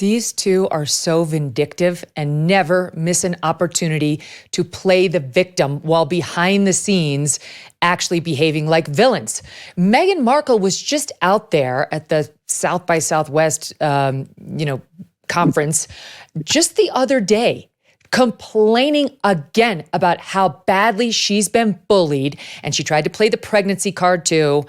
These two are so vindictive and never miss an opportunity to play the victim while behind the scenes actually behaving like villains. Meghan Markle was just out there at the South by Southwest, conference just the other day, complaining again about how badly she's been bullied. And she tried to play the pregnancy card too.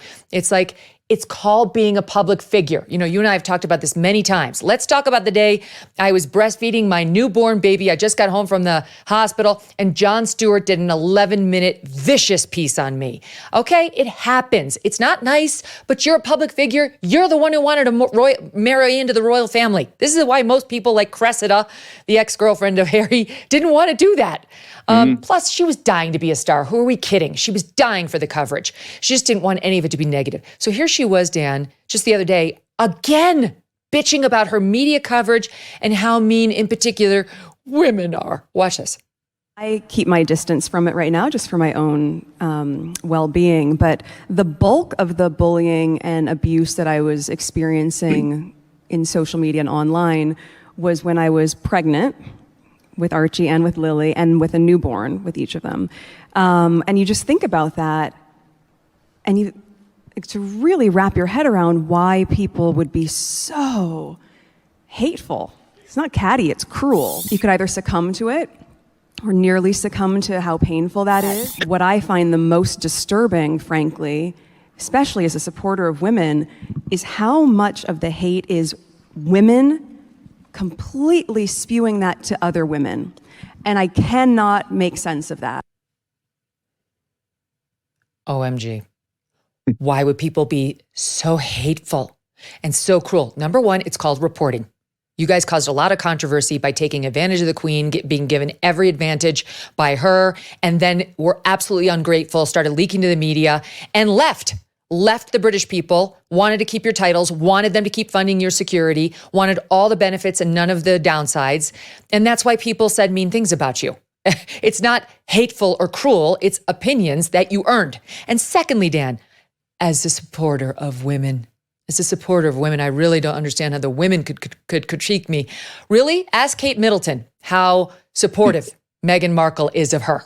It's called being a public figure. You and I have talked about this many times. Let's talk about the day I was breastfeeding my newborn baby. I just got home from the hospital and Jon Stewart did an 11-minute vicious piece on me. Okay, it happens. It's not nice, but you're a public figure. You're the one who wanted to marry into the royal family. This is why most people like Cressida, the ex-girlfriend of Harry, didn't want to do that. Plus, she was dying to be a star. Who are we kidding? She was dying for the coverage. She just didn't want any of it to be negative. So here she was, Dan, just the other day, again, bitching about her media coverage and how mean, in particular, women are. Watch this. I keep my distance from it right now, just for my own well-being. But the bulk of the bullying and abuse that I was experiencing in social media and online was when I was pregnant with Archie and with Lily and with a newborn with each of them. And you just think about that and to really wrap your head around why people would be so hateful. It's not catty, it's cruel. You could either succumb to it or nearly succumb to how painful that is. What I find the most disturbing, frankly, especially as a supporter of women, is how much of the hate is women completely spewing that to other women. And I cannot make sense of that. OMG. Why would people be so hateful and so cruel? Number one, it's called reporting. You guys caused a lot of controversy by taking advantage of the Queen, being given every advantage by her, and then were absolutely ungrateful, started leaking to the media, and left the British people, wanted to keep your titles, wanted them to keep funding your security, wanted all the benefits and none of the downsides. And that's why people said mean things about you. It's not hateful or cruel, it's opinions that you earned. And secondly, Dan, as a supporter of women, I really don't understand how the women could critique me. Really? Ask Kate Middleton how supportive Meghan Markle is of her.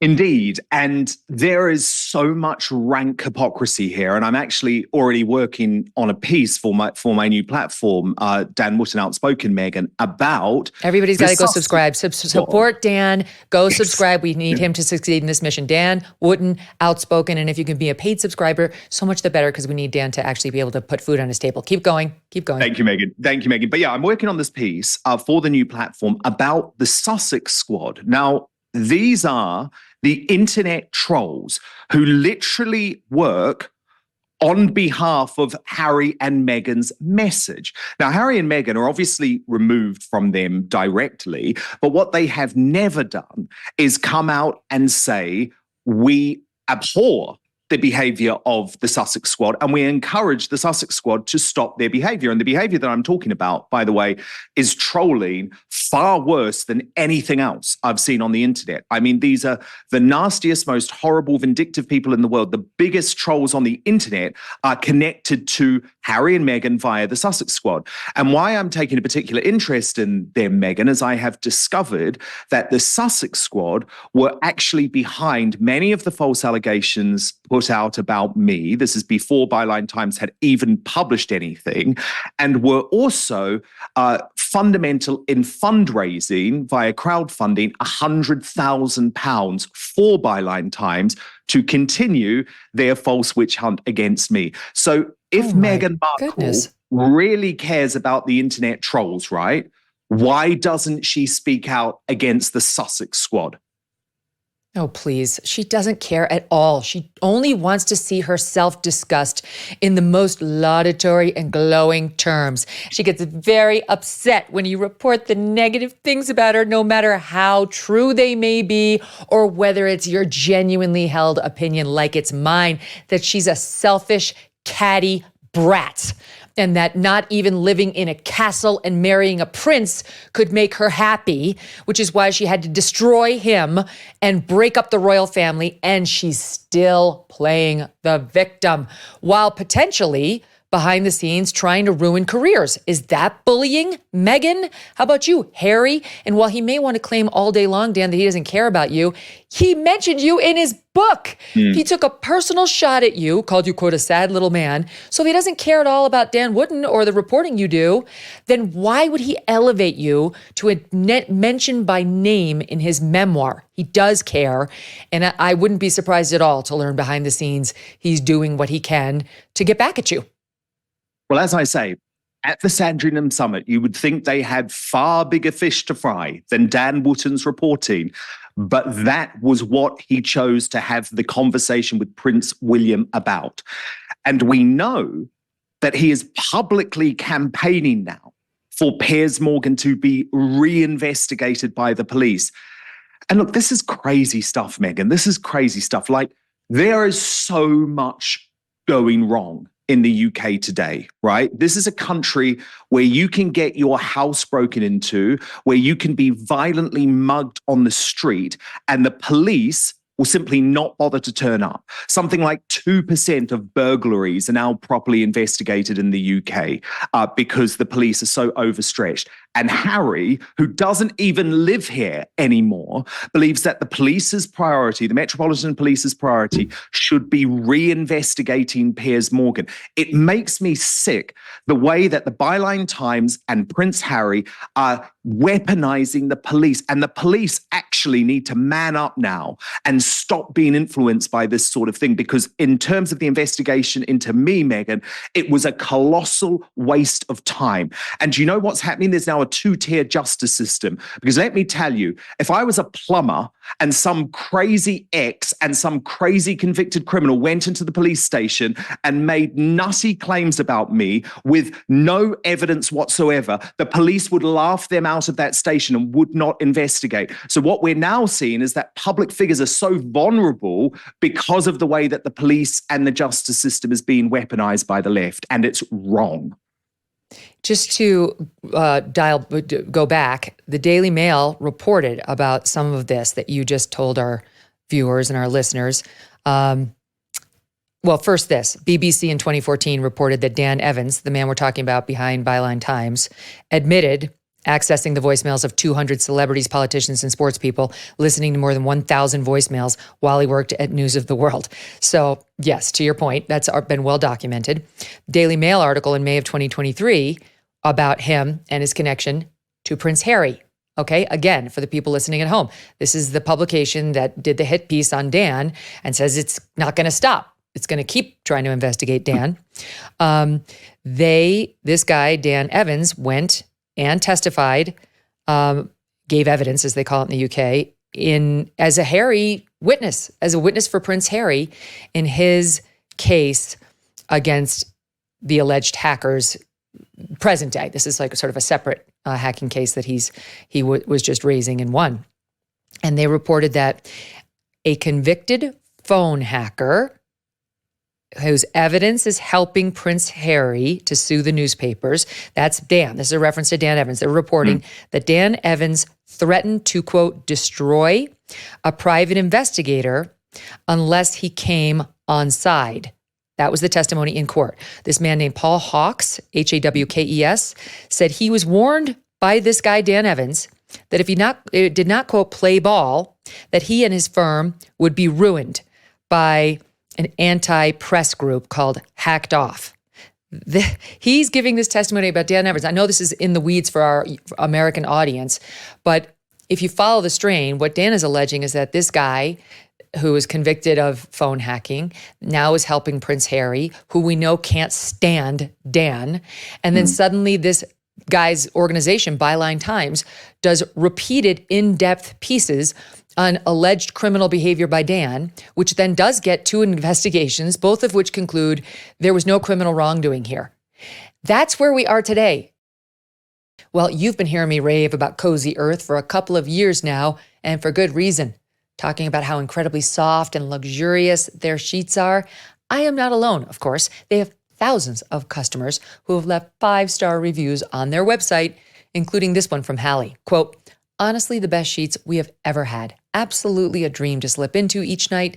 Indeed. And there is so much rank hypocrisy here. And I'm actually already working on a piece for my new platform, Dan Wootton Outspoken, Megyn, about... Everybody's got to go subscribe. Support Dan. Go subscribe. We need him to succeed in this mission. Dan Wootton Outspoken. And if you can be a paid subscriber, so much the better, because we need Dan to actually be able to put food on his table. Keep going. Thank you, Megyn. But yeah, I'm working on this piece for the new platform about the Sussex Squad. Now, these are the internet trolls who literally work on behalf of Harry and Meghan's message. Now, Harry and Meghan are obviously removed from them directly, but what they have never done is come out and say, we abhor the behavior of the Sussex Squad, and we encourage the Sussex Squad to stop their behavior. And the behavior that I'm talking about, by the way, is trolling far worse than anything else I've seen on the internet. I mean, these are the nastiest, most horrible, vindictive people in the world. The biggest trolls on the internet are connected to Harry and Meghan via the Sussex Squad. And why I'm taking a particular interest in them, Megyn, is I have discovered that the Sussex Squad were actually behind many of the false allegations put out about me. This is before Byline Times had even published anything, and were also fundamental in fundraising via crowdfunding £100,000 for Byline Times to continue their false witch hunt against me. So if Meghan Markle really cares about the internet trolls, right, why doesn't she speak out against the Sussex Squad? Oh, please. She doesn't care at all. She only wants to see herself discussed in the most laudatory and glowing terms. She gets very upset when you report the negative things about her, no matter how true they may be, or whether it's your genuinely held opinion like it's mine, that she's a selfish, catty brat. And that not even living in a castle and marrying a prince could make her happy, which is why she had to destroy him and break up the royal family. And she's still playing the victim, while potentially, behind the scenes trying to ruin careers. Is that bullying, Megyn? How about you, Harry? And while he may want to claim all day long, Dan, that he doesn't care about you, he mentioned you in his book. He took a personal shot at you, called you, quote, a sad little man. So if he doesn't care at all about Dan Wootton or the reporting you do, then why would he elevate you to a mention by name in his memoir? He does care. And I wouldn't be surprised at all to learn behind the scenes he's doing what he can to get back at you. Well, as I say, at the Sandringham Summit, you would think they had far bigger fish to fry than Dan Wootton's reporting. But that was what he chose to have the conversation with Prince William about. And we know that he is publicly campaigning now for Piers Morgan to be reinvestigated by the police. And look, this is crazy stuff, Megyn. This is crazy stuff. Like, there is so much going wrong in the UK today, right? This is a country where you can get your house broken into, where you can be violently mugged on the street, and the police will simply not bother to turn up. Something like 2% of burglaries are now properly investigated in the UK because the police are so overstretched. And Harry, who doesn't even live here anymore, believes that the police's priority, the Metropolitan Police's priority, should be reinvestigating Piers Morgan. It makes me sick the way that the Byline Times and Prince Harry are weaponizing the police. And the police actually need to man up now and stop being influenced by this sort of thing. Because in terms of the investigation into me, Megyn, it was a colossal waste of time. And you know what's happening? There's now a two-tier justice system. Because let me tell you, if I was a plumber and some crazy ex and some crazy convicted criminal went into the police station and made nutty claims about me with no evidence whatsoever, the police would laugh them out of that station and would not investigate. So what we're now seeing is that public figures are so vulnerable because of the way that the police and the justice system is being weaponized by the left, and it's wrong. Just to go back, the Daily Mail reported about some of this that you just told our viewers and our listeners. Well, first this, BBC in 2014 reported that Dan Evans, the man we're talking about behind Byline Times, admitted accessing the voicemails of 200 celebrities, politicians, and sports people, listening to more than 1,000 voicemails while he worked at News of the World. So yes, to your point, that's been well documented. Daily Mail article in May of 2023 about him and his connection to Prince Harry. Okay, again, for the people listening at home, this is the publication that did the hit piece on Dan and says it's not going to stop. It's going to keep trying to investigate Dan. This guy, Dan Evans, went and testified, gave evidence, as they call it in the UK, as a Harry witness, as a witness for Prince Harry in his case against the alleged hackers present day. This is like a sort of a separate hacking case that he was just raising and won. And they reported that a convicted phone hacker whose evidence is helping Prince Harry to sue the newspapers. That's Dan. This is a reference to Dan Evans. They're reporting that Dan Evans threatened to, quote, destroy a private investigator unless he came on side. That was the testimony in court. This man named Paul Hawkes, Hawkes, said he was warned by this guy, Dan Evans, that if he did not, quote, play ball, that he and his firm would be ruined by an anti-press group called Hacked Off. He's giving this testimony about Dan Evans. I know this is in the weeds for our American audience, but if you follow the strain, what Dan is alleging is that this guy who was convicted of phone hacking now is helping Prince Harry, who we know can't stand Dan. And then suddenly this guy's organization, Byline Times, does repeated in-depth pieces on alleged criminal behavior by Dan, which then does get two investigations, both of which conclude there was no criminal wrongdoing here. That's where we are today. Well, you've been hearing me rave about Cozy Earth for a couple of years now, and for good reason. Talking about how incredibly soft and luxurious their sheets are. I am not alone, of course. They have thousands of customers who have left 5-star reviews on their website, including this one from Hallie. Quote, honestly, the best sheets we have ever had. Absolutely a dream to slip into each night.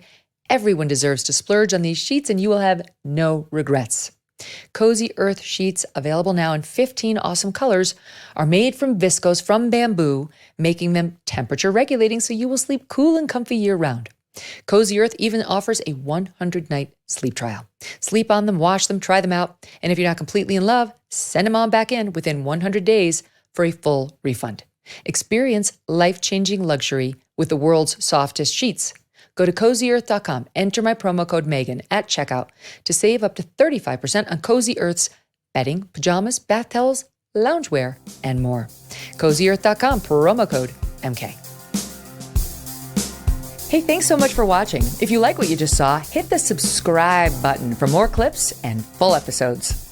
Everyone deserves to splurge on these sheets and you will have no regrets. Cozy Earth sheets, available now in 15 awesome colors, are made from viscose from bamboo, making them temperature regulating so you will sleep cool and comfy year round. Cozy Earth even offers a 100-night sleep trial. Sleep on them, wash them, try them out, and if you're not completely in love, send them on back in within 100 days for a full refund. Experience life-changing luxury with the world's softest sheets. Go to CozyEarth.com, enter my promo code Megyn at checkout to save up to 35% on Cozy Earth's bedding, pajamas, bath towels, loungewear, and more. CozyEarth.com, promo code MK. Hey, thanks so much for watching. If you like what you just saw, hit the subscribe button for more clips and full episodes.